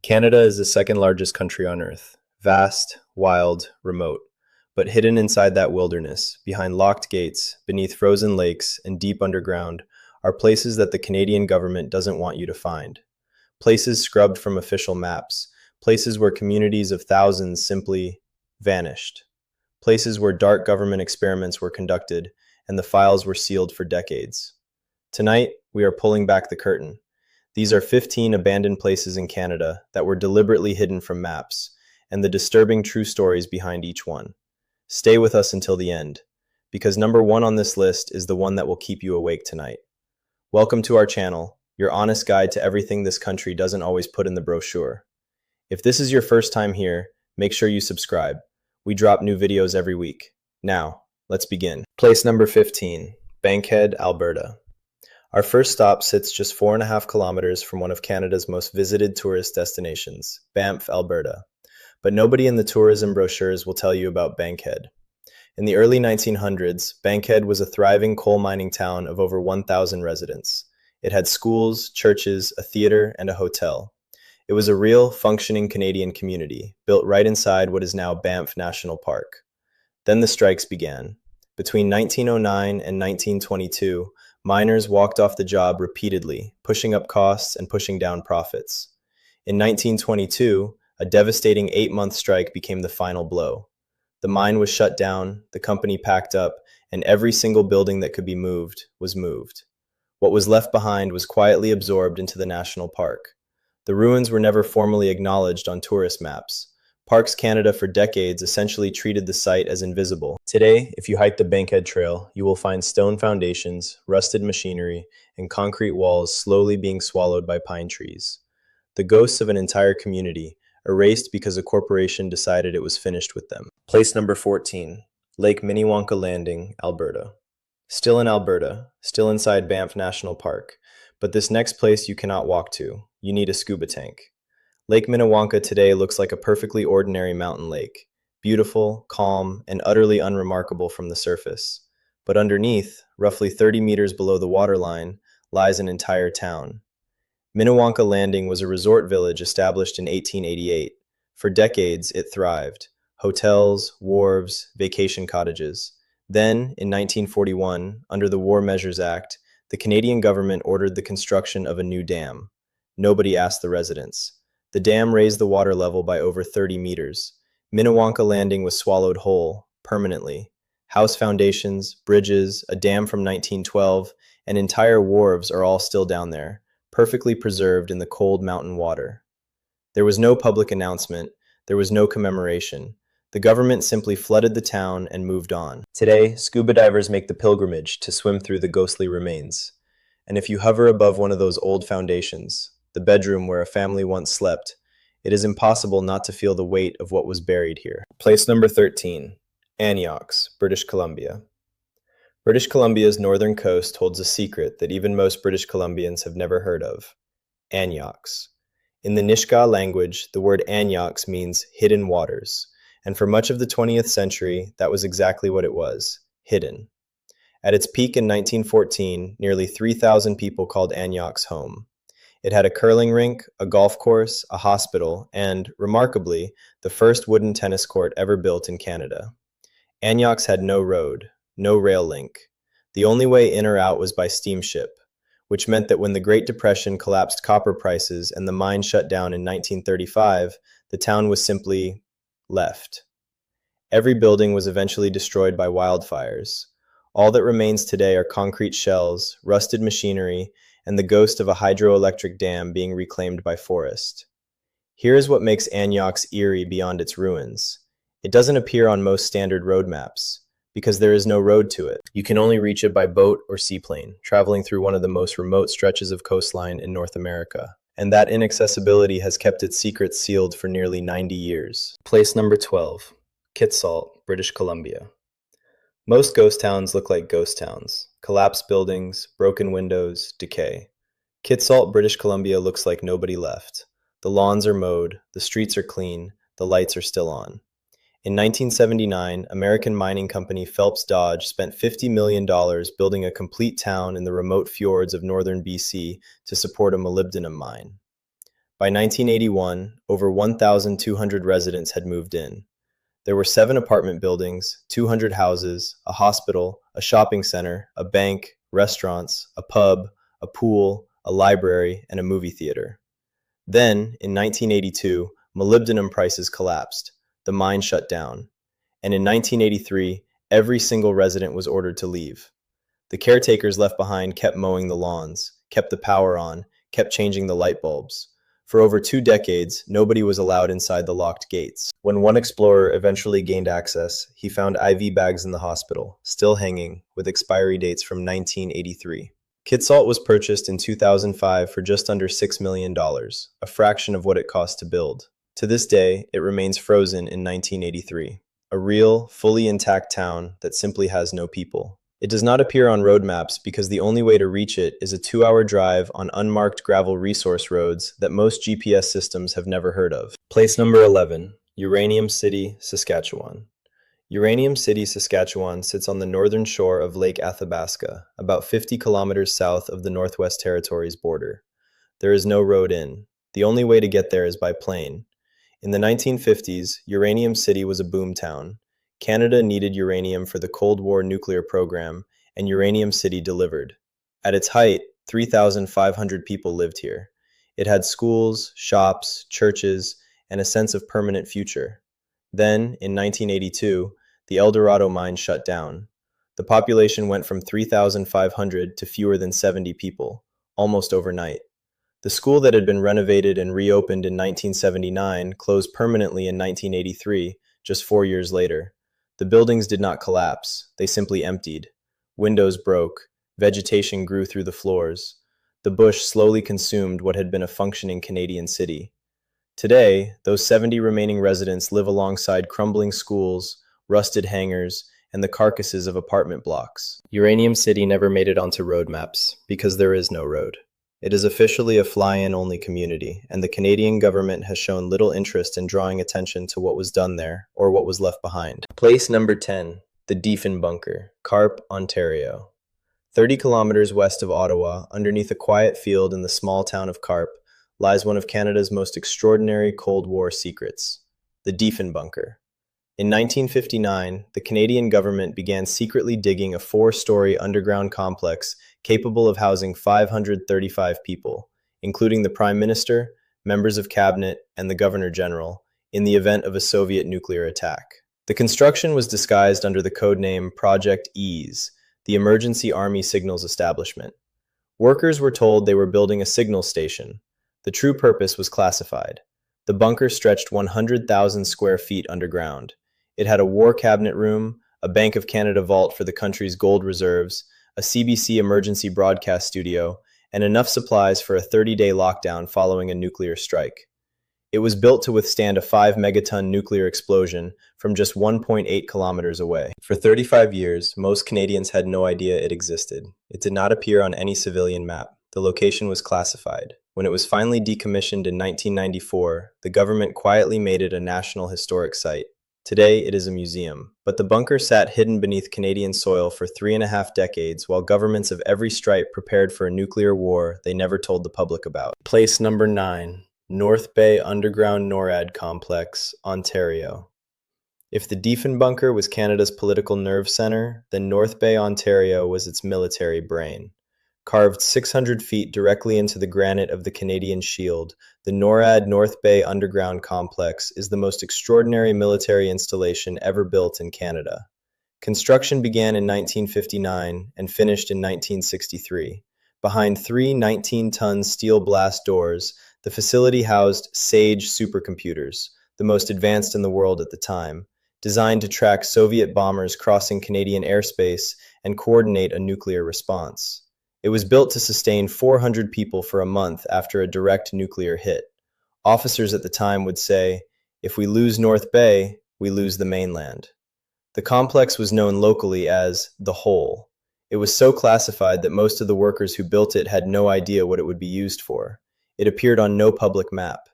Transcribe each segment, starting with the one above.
Canada is the second largest country on Earth. Vast, wild, remote. But hidden inside that wilderness, behind locked gates, beneath frozen lakes, and deep underground, are places that the Canadian government doesn't want you to find. Places scrubbed from official maps. Places where communities of thousands simply vanished. Places where dark government experiments were conducted and the files were sealed for decades. Tonight, we are pulling back the curtain. These are 15 abandoned places in Canada that were deliberately hidden from maps, and the disturbing true stories behind each one. Stay with us until the end, because number one on this list is the one that will keep you awake tonight. Welcome to our channel, your honest guide to everything this country doesn't always put in the brochure. If this is your first time here, make sure you subscribe. We drop new videos every week. Now, let's begin. Place number 15, Bankhead, Alberta. Our first stop sits just 4.5 kilometers from one of Canada's most visited tourist destinations, Banff, Alberta. But nobody in the tourism brochures will tell you about Bankhead. In the early 1900s, Bankhead was a thriving coal mining town of over 1,000 residents. It had schools, churches, a theater, and a hotel. It was a real, functioning Canadian community, built right inside what is now Banff National Park. Then the strikes began. Between 1909 and 1922, miners walked off the job repeatedly, pushing up costs and pushing down profits. In 1922, a devastating 8-month strike became the final blow. The mine was shut down, the company packed up, and every single building that could be moved was moved. What was left behind was quietly absorbed into the national park. The ruins were never formally acknowledged on tourist maps. Parks Canada for decades essentially treated the site as invisible. Today, if you hike the Bankhead Trail, you will find stone foundations, rusted machinery, and concrete walls slowly being swallowed by pine trees. The ghosts of an entire community, erased because a corporation decided it was finished with them. Place number 14, Lake Minnewanka Landing, Alberta. Still in Alberta, still inside Banff National Park, but this next place you cannot walk to. You need a scuba tank. Lake Minnewanka today looks like a perfectly ordinary mountain lake, beautiful, calm, and utterly unremarkable from the surface. But underneath, roughly 30 meters below the waterline, lies an entire town. Minnewanka Landing was a resort village established in 1888. For decades, it thrived. Hotels, wharves, vacation cottages. Then, in 1941, under the War Measures Act, the Canadian government ordered the construction of a new dam. Nobody asked the residents. The dam raised the water level by over 30 meters. Minnewanka Landing was swallowed whole, permanently. House foundations, bridges, a dam from 1912, and entire wharves are all still down there, perfectly preserved in the cold mountain water. There was no public announcement, there was no commemoration. The government simply flooded the town and moved on. Today, scuba divers make the pilgrimage to swim through the ghostly remains. And if you hover above one of those old foundations, the bedroom where a family once slept, it is impossible not to feel the weight of what was buried here. Place number 13, Aniaks, British Columbia. British Columbia's northern coast holds a secret that even most British Columbians have never heard of. Aniaks. In the Nisga'a language, the word Aniaks means hidden waters, and for much of the 20th century, that was exactly what it was, hidden. At its peak in 1914, nearly 3,000 people called Aniaks home. It had a curling rink, a golf course, a hospital, and, remarkably, the first wooden tennis court ever built in Canada. Aniaks had no road, no rail link. The only way in or out was by steamship, which meant that when the Great Depression collapsed copper prices and the mine shut down in 1935, the town was simply left. Every building was eventually destroyed by wildfires. All that remains today are concrete shells, rusted machinery, and the ghost of a hydroelectric dam being reclaimed by forest. Here is what makes Aniaks eerie beyond its ruins. It doesn't appear on most standard road maps, because there is no road to it. You can only reach it by boat or seaplane, traveling through one of the most remote stretches of coastline in North America. And that inaccessibility has kept its secrets sealed for nearly 90 years. Place number 12, Kitsault, British Columbia. Most ghost towns look like ghost towns. Collapsed buildings, broken windows, decay. Kitsault, British Columbia looks like nobody left. The lawns are mowed, the streets are clean, the lights are still on. In 1979, American mining company Phelps Dodge spent $50 million building a complete town in the remote fjords of northern BC to support a molybdenum mine. By 1981, over 1,200 residents had moved in. There were 7 apartment buildings, 200 houses, a hospital, a shopping center, a bank, restaurants, a pub, a pool, a library, and a movie theater. Then, in 1982, molybdenum prices collapsed. The mine shut down. And in 1983, every single resident was ordered to leave. The caretakers left behind kept mowing the lawns, kept the power on, kept changing the light bulbs. For over 2 decades, nobody was allowed inside the locked gates. When one explorer eventually gained access, he found IV bags in the hospital, still hanging, with expiry dates from 1983. Kitsalt was purchased in 2005 for just under $6 million, a fraction of what it cost to build. To this day, it remains frozen in 1983, a real, fully intact town that simply has no people. It does not appear on road maps because the only way to reach it is a 2-hour drive on unmarked gravel resource roads that most GPS systems have never heard of. Place number 11, Uranium City, Saskatchewan. Uranium City, Saskatchewan sits on the northern shore of Lake Athabasca, about 50 kilometers south of the Northwest Territories border. There is no road in. The only way to get there is by plane. In the 1950s, Uranium City was a boom town. Canada needed uranium for the Cold War nuclear program, and Uranium City delivered. At its height, 3,500 people lived here. It had schools, shops, churches, and a sense of permanent future. Then, in 1982, the El Dorado mine shut down. The population went from 3,500 to fewer than 70 people, almost overnight. The school that had been renovated and reopened in 1979 closed permanently in 1983, just 4 years later. The buildings did not collapse, they simply emptied. Windows broke, vegetation grew through the floors. The bush slowly consumed what had been a functioning Canadian city. Today, those 70 remaining residents live alongside crumbling schools, rusted hangars, and the carcasses of apartment blocks. Uranium City never made it onto road maps, because there is no road. It is officially a fly-in only community, and the Canadian government has shown little interest in drawing attention to what was done there or what was left behind. Place number 10, the Diefenbunker, Carp, Ontario. 30 kilometers west of Ottawa, underneath a quiet field in the small town of Carp, lies one of Canada's most extraordinary Cold War secrets, the Diefenbunker. In 1959, the Canadian government began secretly digging a 4-story underground complex capable of housing 535 people, including the Prime Minister, members of cabinet, and the Governor General, in the event of a Soviet nuclear attack. The construction was disguised under the codename Project EASE, the Emergency Army Signals Establishment. Workers were told they were building a signal station. The true purpose was classified. The bunker stretched 100,000 square feet underground. It had a war cabinet room, a Bank of Canada vault for the country's gold reserves, a CBC emergency broadcast studio, and enough supplies for a 30-day lockdown following a nuclear strike. It was built to withstand a 5-megaton nuclear explosion from just 1.8 kilometers away. For 35 years, most Canadians had no idea it existed. It did not appear on any civilian map. The location was classified. When it was finally decommissioned in 1994, the government quietly made it a National Historic Site. Today, it is a museum, but the bunker sat hidden beneath Canadian soil for 3.5 decades while governments of every stripe prepared for a nuclear war they never told the public about. Place number 9, North Bay Underground NORAD Complex, Ontario. If the Diefenbunker was Canada's political nerve center, then North Bay, Ontario was its military brain. Carved 600 feet directly into the granite of the Canadian Shield, the NORAD North Bay Underground Complex is the most extraordinary military installation ever built in Canada. Construction began in 1959 and finished in 1963. Behind 3 19-ton steel blast doors, the facility housed SAGE supercomputers, the most advanced in the world at the time, designed to track Soviet bombers crossing Canadian airspace and coordinate a nuclear response. It was built to sustain 400 people for a month after a direct nuclear hit. Officers at the time would say, "If we lose North Bay, we lose the mainland." The complex was known locally as the Hole. It was so classified that most of the workers who built it had no idea what it would be used for. It appeared on no public map.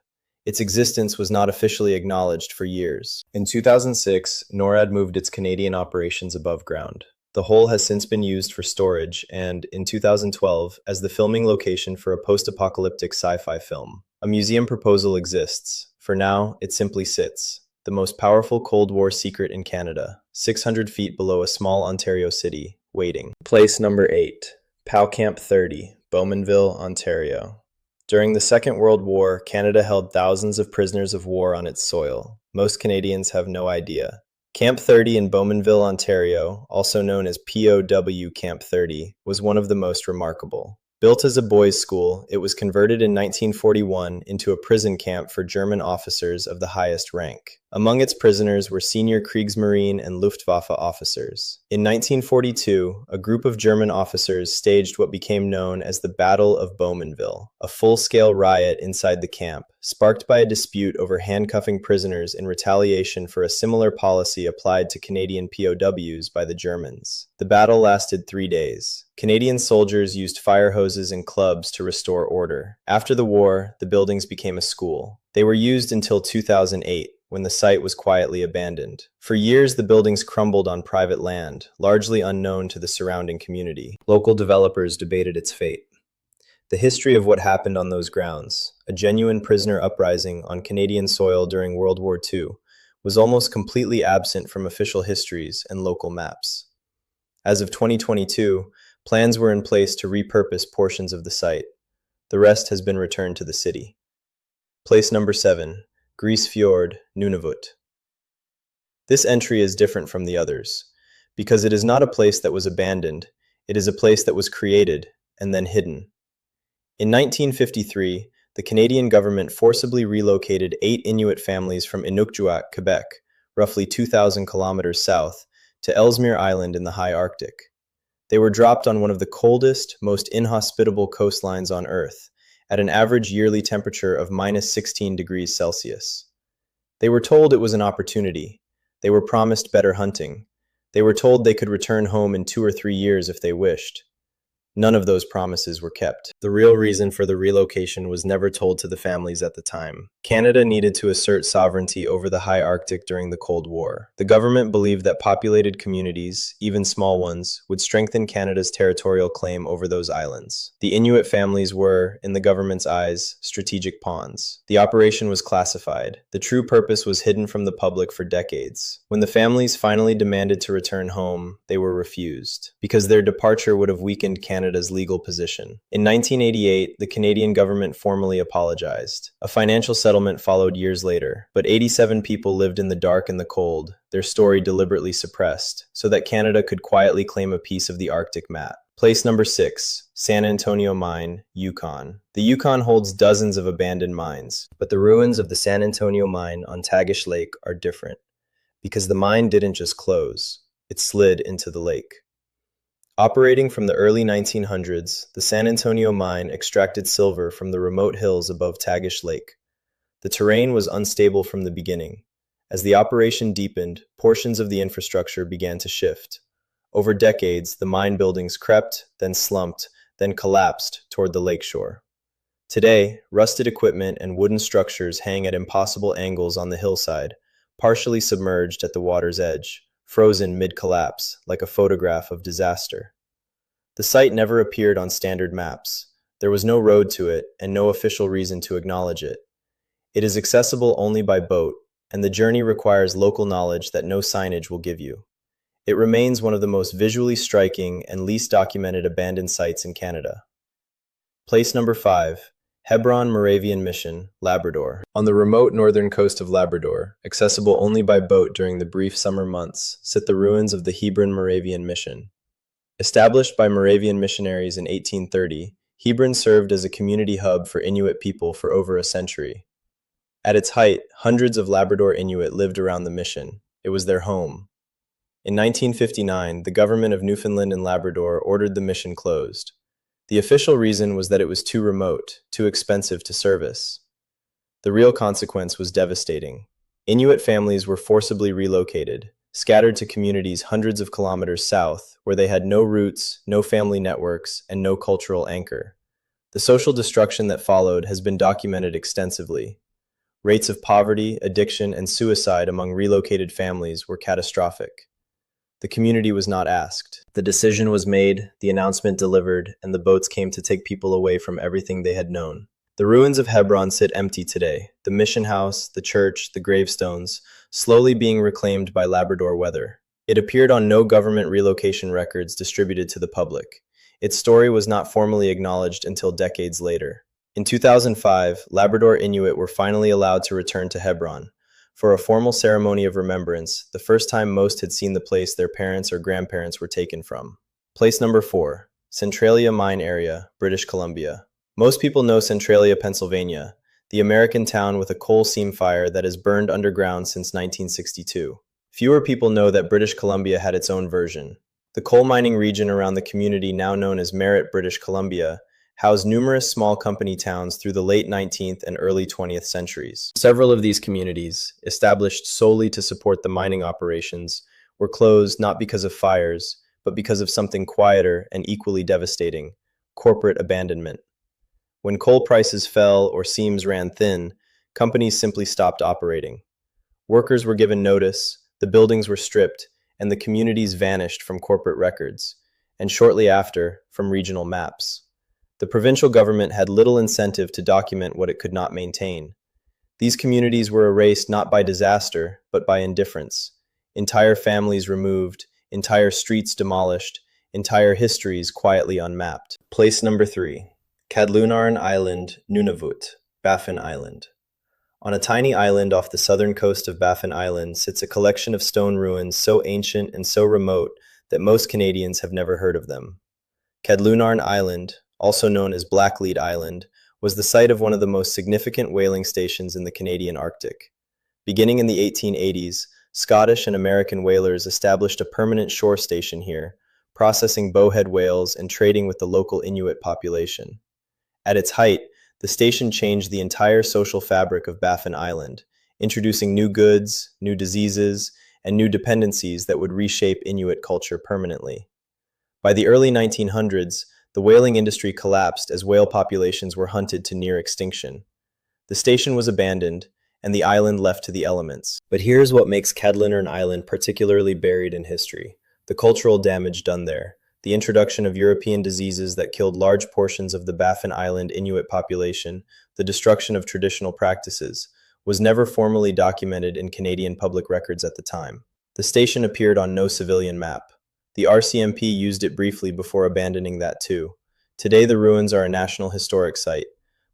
Its existence was not officially acknowledged for years. In 2006, NORAD moved its Canadian operations above ground. The hole has since been used for storage and, in 2012, as the filming location for a post-apocalyptic sci-fi film. A museum proposal exists. For now, it simply sits. The most powerful Cold War secret in Canada, 600 feet below a small Ontario city, waiting. Place number 8, POW Camp 30, Bowmanville, Ontario. During the Second World War, Canada held thousands of prisoners of war on its soil. Most Canadians have no idea. Camp 30 in Bowmanville, Ontario, also known as POW Camp 30, was one of the most remarkable. Built as a boys' school, it was converted in 1941 into a prison camp for German officers of the highest rank. Among its prisoners were senior Kriegsmarine and Luftwaffe officers. In 1942, a group of German officers staged what became known as the Battle of Bowmanville, a full-scale riot inside the camp, sparked by a dispute over handcuffing prisoners in retaliation for a similar policy applied to Canadian POWs by the Germans. The battle lasted 3 days. Canadian soldiers used fire hoses and clubs to restore order. After the war, the buildings became a school. They were used until 2008, when the site was quietly abandoned. For years, the buildings crumbled on private land, largely unknown to the surrounding community. Local developers debated its fate. The history of what happened on those grounds, a genuine prisoner uprising on Canadian soil during World War II, was almost completely absent from official histories and local maps. As of 2022, plans were in place to repurpose portions of the site. The rest has been returned to the city. Place number 7, Grise Fjord, Nunavut. This entry is different from the others, because it is not a place that was abandoned, it is a place that was created and then hidden. In 1953, the Canadian government forcibly relocated 8 Inuit families from Inukjuak, Quebec, roughly 2,000 kilometers south, to Ellesmere Island in the high Arctic. They were dropped on one of the coldest, most inhospitable coastlines on Earth, at an average yearly temperature of minus 16 degrees Celsius. They were told it was an opportunity. They were promised better hunting. They were told they could return home in 2 or 3 years if they wished. None of those promises were kept. The real reason for the relocation was never told to the families at the time. Canada needed to assert sovereignty over the high Arctic during the Cold War. The government believed that populated communities, even small ones, would strengthen Canada's territorial claim over those islands. The Inuit families were, in the government's eyes, strategic pawns. The operation was classified. The true purpose was hidden from the public for decades. When the families finally demanded to return home, they were refused, because their departure would have weakened Canada's legal position. In 1988, the Canadian government formally apologized. A financial settlement followed years later, but 87 people lived in the dark and the cold, their story deliberately suppressed, so that Canada could quietly claim a piece of the Arctic map. Place number 6, San Antonio Mine, Yukon. The Yukon holds dozens of abandoned mines, but the ruins of the San Antonio Mine on Tagish Lake are different, because the mine didn't just close, it slid into the lake. Operating from the early 1900s, the San Antonio Mine extracted silver from the remote hills above Tagish Lake. The terrain was unstable from the beginning. As the operation deepened, portions of the infrastructure began to shift. Over decades, the mine buildings crept, then slumped, then collapsed toward the lakeshore. Today, rusted equipment and wooden structures hang at impossible angles on the hillside, partially submerged at the water's edge, frozen mid-collapse, like a photograph of disaster. The site never appeared on standard maps. There was no road to it, and no official reason to acknowledge it. It is accessible only by boat, and the journey requires local knowledge that no signage will give you. It remains one of the most visually striking and least documented abandoned sites in Canada. Place number 5, Hebron Moravian Mission, Labrador. On the remote northern coast of Labrador, accessible only by boat during the brief summer months, sit the ruins of the Hebron Moravian Mission. Established by Moravian missionaries in 1830, Hebron served as a community hub for Inuit people for over a century. At its height, hundreds of Labrador Inuit lived around the mission. It was their home. In 1959, the government of Newfoundland and Labrador ordered the mission closed. The official reason was that it was too remote, too expensive to service. The real consequence was devastating. Inuit families were forcibly relocated, scattered to communities hundreds of kilometers south, where they had no roots, no family networks, and no cultural anchor. The social destruction that followed has been documented extensively. Rates of poverty, addiction, and suicide among relocated families were catastrophic. The community was not asked. The decision was made, the announcement delivered, and the boats came to take people away from everything they had known. The ruins of Hebron sit empty today, the mission house, the church, the gravestones, slowly being reclaimed by Labrador weather. It appeared on no government relocation records distributed to the public. Its story was not formally acknowledged until decades later. In 2005, Labrador Inuit were finally allowed to return to Hebron for a formal ceremony of remembrance, the first time most had seen the place their parents or grandparents were taken from. Place number 4, Centralia Mine Area, British Columbia. Most people know Centralia, Pennsylvania, the American town with a coal seam fire that has burned underground since 1962. Fewer people know that British Columbia had its own version. The coal mining region around the community, now known as Merritt, British Columbia, housed numerous small company towns through the late 19th and early 20th centuries. Several of these communities, established solely to support the mining operations, were closed not because of fires, but because of something quieter and equally devastating: corporate abandonment. When coal prices fell or seams ran thin, companies simply stopped operating. Workers were given notice, the buildings were stripped, and the communities vanished from corporate records, and shortly after, from regional maps. The provincial government had little incentive to document what it could not maintain. These communities were erased not by disaster, but by indifference. Entire families removed, entire streets demolished, entire histories quietly unmapped. Place number 3. Kadlunarn Island, Nunavut, Baffin Island. On a tiny island off the southern coast of Baffin Island sits a collection of stone ruins so ancient and so remote that most Canadians have never heard of them. Kadlunarn Island, also known as Blacklead Island, was the site of one of the most significant whaling stations in the Canadian Arctic. Beginning in the 1880s, Scottish and American whalers established a permanent shore station here, processing bowhead whales and trading with the local Inuit population. At its height, the station changed the entire social fabric of Baffin Island, introducing new goods, new diseases, and new dependencies that would reshape Inuit culture permanently. By the early 1900s, the whaling industry collapsed as whale populations were hunted to near extinction. The station was abandoned, and the island left to the elements. But here's what makes Kadlunarn Island particularly buried in history: the cultural damage done there. The introduction of European diseases that killed large portions of the Baffin Island Inuit population, the destruction of traditional practices, was never formally documented in Canadian public records at the time. The station appeared on no civilian map. The RCMP used it briefly before abandoning that too. Today the ruins are a National Historic Site,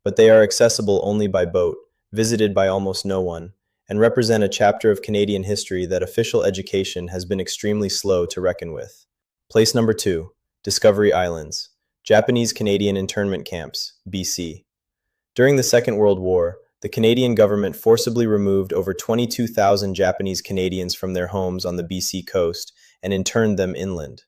but they are accessible only by boat, visited by almost no one, and represent a chapter of Canadian history that official education has been extremely slow to reckon with. Place number 2, Discovery Islands, Japanese-Canadian Internment Camps, BC. During the Second World War, the Canadian government forcibly removed over 22,000 Japanese Canadians from their homes on the BC coast and interned them inland.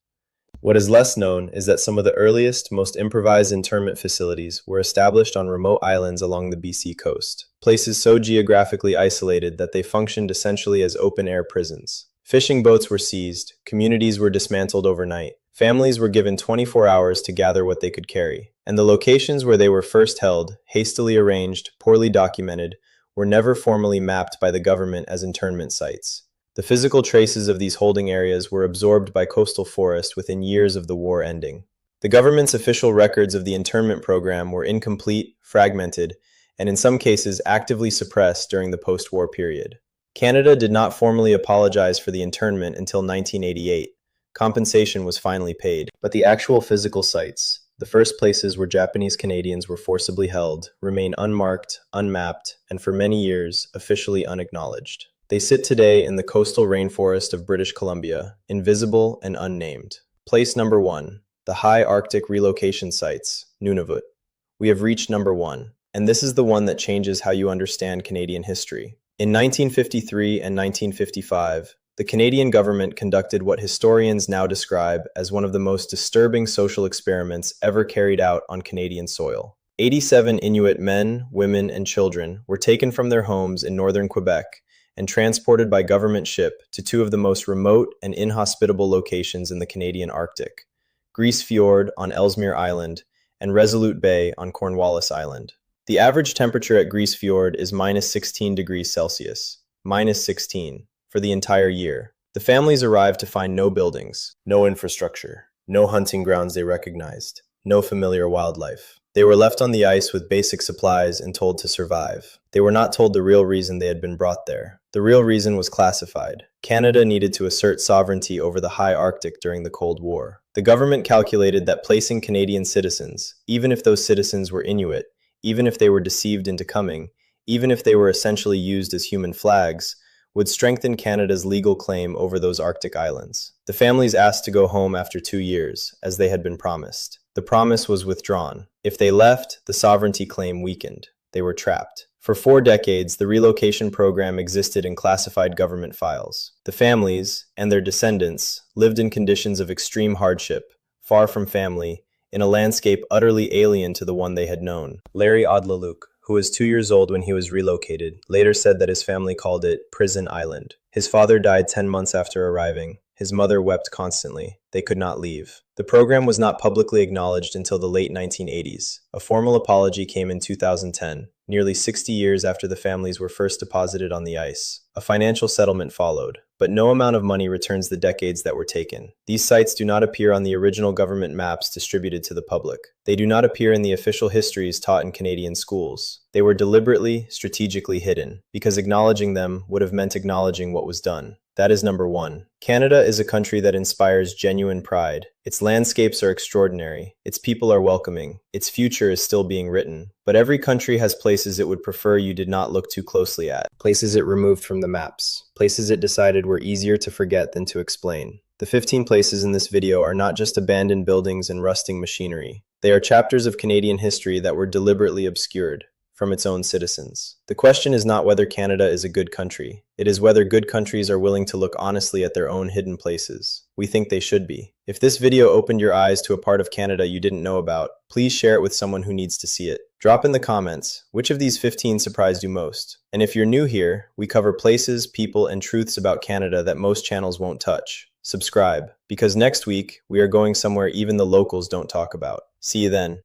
What is less known is that some of the earliest, most improvised internment facilities were established on remote islands along the BC coast, places so geographically isolated that they functioned essentially as open-air prisons. Fishing boats were seized, communities were dismantled overnight, families were given 24 hours to gather what they could carry, and the locations where they were first held, hastily arranged, poorly documented, were never formally mapped by the government as internment sites. The physical traces of these holding areas were absorbed by coastal forest within years of the war ending. The government's official records of the internment program were incomplete, fragmented, and in some cases actively suppressed during the post-war period. Canada did not formally apologize for the internment until 1988. Compensation was finally paid, but the actual physical sites, the first places where Japanese Canadians were forcibly held, remain unmarked, unmapped, and for many years, officially unacknowledged. They sit today in the coastal rainforest of British Columbia, invisible and unnamed. Place number 1, the High Arctic Relocation Sites, Nunavut. We have reached number 1, and this is the one that changes how you understand Canadian history. In 1953 and 1955, the Canadian government conducted what historians now describe as one of the most disturbing social experiments ever carried out on Canadian soil. 87 Inuit men, women, and children were taken from their homes in northern Quebec and transported by government ship to two of the most remote and inhospitable locations in the Canadian Arctic: Grise Fiord on Ellesmere Island and Resolute Bay on Cornwallis Island. The average temperature at Grise Fiord is minus 16 degrees Celsius, minus 16, for the entire year. The families arrived to find no buildings, no infrastructure, no hunting grounds they recognized, no familiar wildlife. They were left on the ice with basic supplies and told to survive. They were not told the real reason they had been brought there. The real reason was classified. Canada needed to assert sovereignty over the high Arctic during the Cold War. The government calculated that placing Canadian citizens, even if those citizens were Inuit, even if they were deceived into coming, even if they were essentially used as human flags, would strengthen Canada's legal claim over those Arctic islands. The families asked to go home after 2 years, as they had been promised. The promise was withdrawn. If they left, the sovereignty claim weakened. They were trapped. For 4 decades, the relocation program existed in classified government files. The families, and their descendants, lived in conditions of extreme hardship, far from family, in a landscape utterly alien to the one they had known. Larry Odlaluk, who was 2 years old when he was relocated, later said that his family called it Prison Island. His father died 10 months after arriving. His mother wept constantly. They could not leave. The program was not publicly acknowledged until the late 1980s. A formal apology came in 2010, nearly 60 years after the families were first deposited on the ice. A financial settlement followed, but no amount of money returns the decades that were taken. These sites do not appear on the original government maps distributed to the public. They do not appear in the official histories taught in Canadian schools. They were deliberately, strategically hidden, because acknowledging them would have meant acknowledging what was done. That is number 1. Canada is a country that inspires genuine pride. Its landscapes are extraordinary. Its people are welcoming. Its future is still being written. But every country has places it would prefer you did not look too closely at. Places it removed from the maps. Places it decided were easier to forget than to explain. The 15 places in this video are not just abandoned buildings and rusting machinery. They are chapters of Canadian history that were deliberately obscured from its own citizens. The question is not whether Canada is a good country. It is whether good countries are willing to look honestly at their own hidden places. We think they should be. If this video opened your eyes to a part of Canada you didn't know about, please share it with someone who needs to see it. Drop in the comments, which of these 15 surprised you most? And if you're new here, we cover places, people, and truths about Canada that most channels won't touch. Subscribe, because next week, we are going somewhere even the locals don't talk about. See you then.